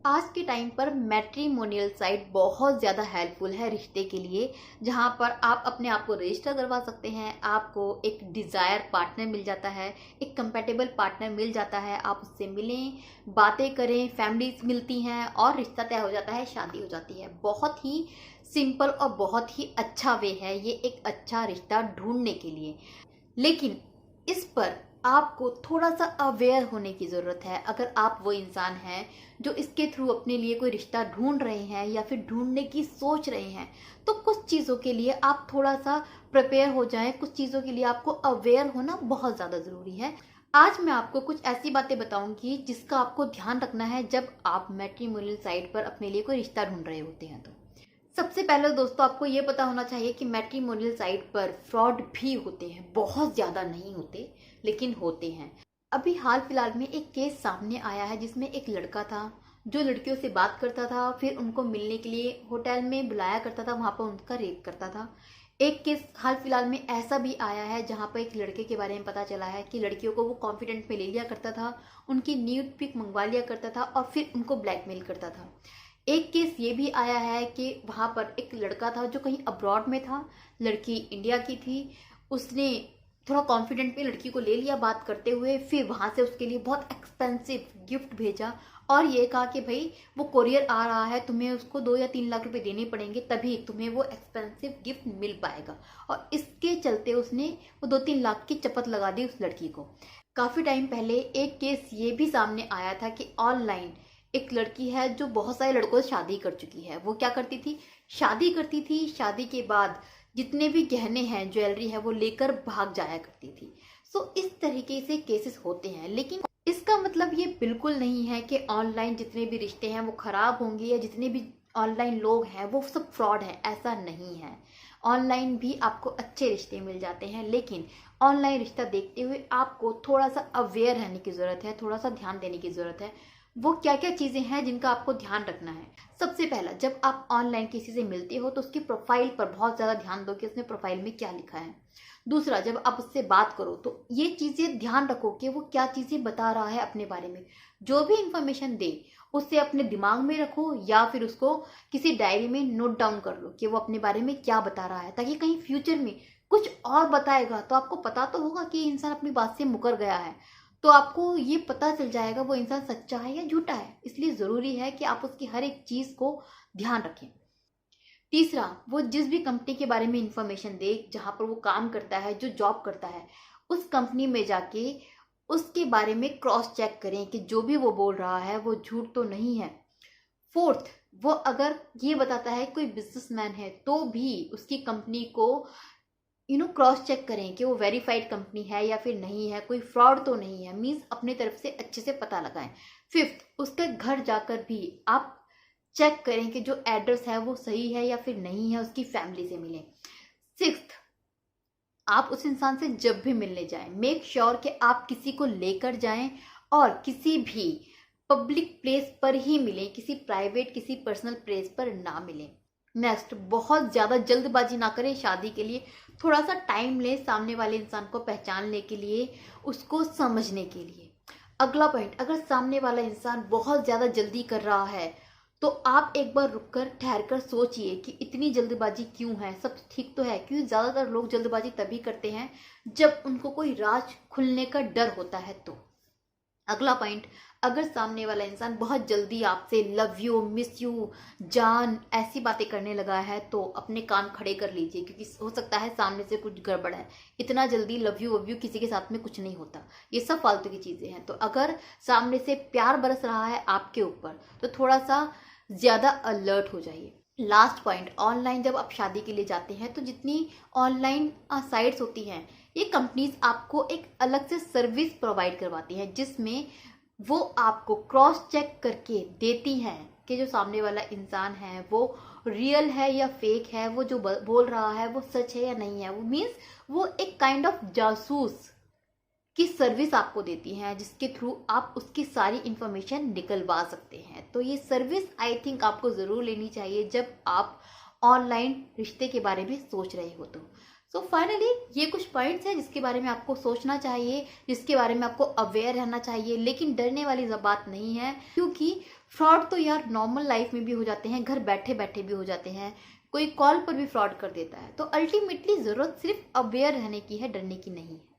आज के टाइम पर मैट्रिमोनियल साइट बहुत ज़्यादा हेल्पफुल है रिश्ते के लिए, जहाँ पर आप अपने आप को रजिस्टर करवा सकते हैं। आपको एक डिज़ायर पार्टनर मिल जाता है, एक कंपेटेबल पार्टनर मिल जाता है। आप उससे मिलें, बातें करें, फैमिलीज मिलती हैं और रिश्ता तय हो जाता है, शादी हो जाती है। बहुत ही सिंपल और बहुत ही अच्छा वे है ये एक अच्छा रिश्ता ढूंढने के लिए। लेकिन इस पर आपको थोड़ा सा अवेयर होने की ज़रूरत है। अगर आप वो इंसान हैं जो इसके थ्रू अपने लिए कोई रिश्ता ढूंढ रहे हैं या फिर ढूंढने की सोच रहे हैं, तो कुछ चीज़ों के लिए आप थोड़ा सा प्रिपेयर हो जाएं। कुछ चीज़ों के लिए आपको अवेयर होना बहुत ज़्यादा ज़रूरी है। आज मैं आपको कुछ ऐसी बातें बताऊंगी जिसका आपको ध्यान रखना है जब आप मैट्रिमोनियल साइट पर अपने लिए कोई रिश्ता ढूंढ रहे होते हैं। तो सबसे पहले दोस्तों आपको ये पता होना चाहिए कि मैट्रिमोनियल साइट पर फ्रॉड भी होते हैं। बहुत ज़्यादा नहीं होते लेकिन होते हैं। अभी हाल फिलहाल में एक केस सामने आया है जिसमें एक लड़का था जो लड़कियों से बात करता था, फिर उनको मिलने के लिए होटल में बुलाया करता था, वहाँ पर उनका रेप करता था। एक केस हाल फिलहाल में ऐसा भी आया है जहाँ पर एक लड़के के बारे में पता चला है कि लड़कियों को वो कॉन्फिडेंट में ले लिया करता था, उनकी न्यूड पिक मंगवा लिया करता था और फिर उनको ब्लैकमेल करता था। एक केस ये भी आया है कि वहाँ पर एक लड़का था जो कहीं अब्रॉड में था, लड़की इंडिया की थी। उसने थोड़ा कॉन्फिडेंट में लड़की को ले लिया बात करते हुए, फिर वहाँ से उसके लिए बहुत एक्सपेंसिव गिफ्ट भेजा और ये कहा कि भाई वो कोरियर आ रहा है, तुम्हें उसको 2 या 3 लाख रुपए देने पड़ेंगे तभी तुम्हें वो एक्सपेंसिव गिफ्ट मिल पाएगा। और इसके चलते उसने वो 2-3 लाख की चपत लगा दी उस लड़की को। काफ़ी टाइम पहले एक केस ये भी सामने आया था कि ऑनलाइन एक लड़की है जो बहुत सारे लड़कों से शादी कर चुकी है। वो क्या करती थी, शादी करती थी, शादी के बाद जितने भी गहने हैं, ज्वेलरी है, वो लेकर भाग जाया करती थी। सो इस तरीके से केसेस होते हैं। लेकिन इसका मतलब ये बिल्कुल नहीं है कि ऑनलाइन जितने भी रिश्ते हैं वो खराब होंगे या जितने भी ऑनलाइन लोग हैं वो सब फ्रॉड है। ऐसा नहीं है। ऑनलाइन भी आपको अच्छे रिश्ते मिल जाते हैं, लेकिन ऑनलाइन रिश्ता देखते हुए आपको थोड़ा सा अवेयर रहने की ज़रूरत है, थोड़ा सा ध्यान देने की ज़रूरत है। वो क्या क्या चीज़ें हैं जिनका आपको ध्यान रखना है। सबसे पहला, जब आप ऑनलाइन किसी से मिलते हो तो उसकी प्रोफाइल पर बहुत ज़्यादा ध्यान दो कि उसने प्रोफाइल में क्या लिखा है। दूसरा, जब आप उससे बात करो तो ये चीज़ें ध्यान रखो कि वो क्या चीज़ें बता रहा है अपने बारे में। जो भी इंफॉर्मेशन दे उससे अपने दिमाग में रखो या फिर उसको किसी डायरी में नोट डाउन कर लो कि वो अपने बारे में क्या बता रहा है, ताकि कहीं फ्यूचर में कुछ और बताएगा तो आपको पता तो होगा कि इंसान अपनी बात से मुकर गया है। तो आपको ये पता चल जाएगा वो इंसान सच्चा है या झूठा है। इसलिए ज़रूरी है कि आप उसकी हर एक चीज़ को ध्यान रखें। तीसरा, वो जिस भी कंपनी के बारे में इंफॉर्मेशन दे, जहाँ पर वो काम करता है, जो जॉब करता है, उस कंपनी में जाके उसके बारे में क्रॉस चेक करें कि जो भी वो बोल रहा है वो झूठ तो नहीं है। फोर्थ, वो अगर ये बताता है कोई बिजनेसमैन है तो भी उसकी कंपनी को क्रॉस चेक करें कि वो वेरीफाइड कंपनी है या फिर नहीं है, कोई फ्रॉड तो नहीं है। मीन्स अपने तरफ से अच्छे से पता लगाएं। फिफ्थ, उसके घर जाकर भी आप चेक करें कि जो एड्रेस है वो सही है या फिर नहीं है, उसकी फैमिली से मिलें। सिक्स्थ, आप उस इंसान से जब भी मिलने जाएं मेक श्योर कि आप किसी को लेकर जाएं और किसी भी पब्लिक प्लेस पर ही मिलें, किसी प्राइवेट किसी पर्सनल प्लेस पर ना मिलें। नेक्स्ट, बहुत ज़्यादा जल्दबाजी ना करें शादी के लिए। थोड़ा सा टाइम लें सामने वाले इंसान को पहचानने के लिए, उसको समझने के लिए। अगला पॉइंट, अगर सामने वाला इंसान बहुत ज़्यादा जल्दी कर रहा है तो आप एक बार रुककर ठहर कर सोचिए कि इतनी जल्दबाजी क्यों है, सब ठीक तो है। क्योंकि ज़्यादातर लोग जल्दबाजी तभी करते हैं जब उनको कोई राज खुलने का डर होता है। तो अगला पॉइंट, अगर सामने वाला इंसान बहुत जल्दी आपसे लव यू, मिस यू, जान ऐसी बातें करने लगा है तो अपने कान खड़े कर लीजिए, क्योंकि हो सकता है सामने से कुछ गड़बड़ है। इतना जल्दी लव यू किसी के साथ में कुछ नहीं होता, ये सब फालतू की चीज़ें हैं। तो अगर सामने से प्यार बरस रहा है आपके ऊपर तो थोड़ा सा ज़्यादा अलर्ट हो जाइए। लास्ट पॉइंट, ऑनलाइन जब आप शादी के लिए जाते हैं तो जितनी ऑनलाइन साइट्स होती हैं, ये कंपनीज आपको एक अलग से सर्विस प्रोवाइड करवाती हैं जिसमें वो आपको क्रॉस चेक करके देती हैं कि जो सामने वाला इंसान है वो रियल है या फेक है, वो जो बोल रहा है वो सच है या नहीं है। वो मीन्स वो एक काइंड ऑफ जासूस की सर्विस आपको देती हैं जिसके थ्रू आप उसकी सारी इंफॉर्मेशन निकलवा सकते हैं। तो ये सर्विस आई थिंक आपको ज़रूर लेनी चाहिए जब आप ऑनलाइन रिश्ते के बारे में सोच रहे हो। तो सो फाइनली ये कुछ पॉइंट्स हैं जिसके बारे में आपको सोचना चाहिए, जिसके बारे में आपको अवेयर रहना चाहिए। लेकिन डरने वाली बात नहीं है, क्योंकि फ्रॉड तो यार नॉर्मल लाइफ में भी हो जाते हैं, घर बैठे बैठे भी हो जाते हैं, कोई कॉल पर भी फ्रॉड कर देता है। तो अल्टीमेटली ज़रूरत सिर्फ अवेयर रहने की है, डरने की नहीं है।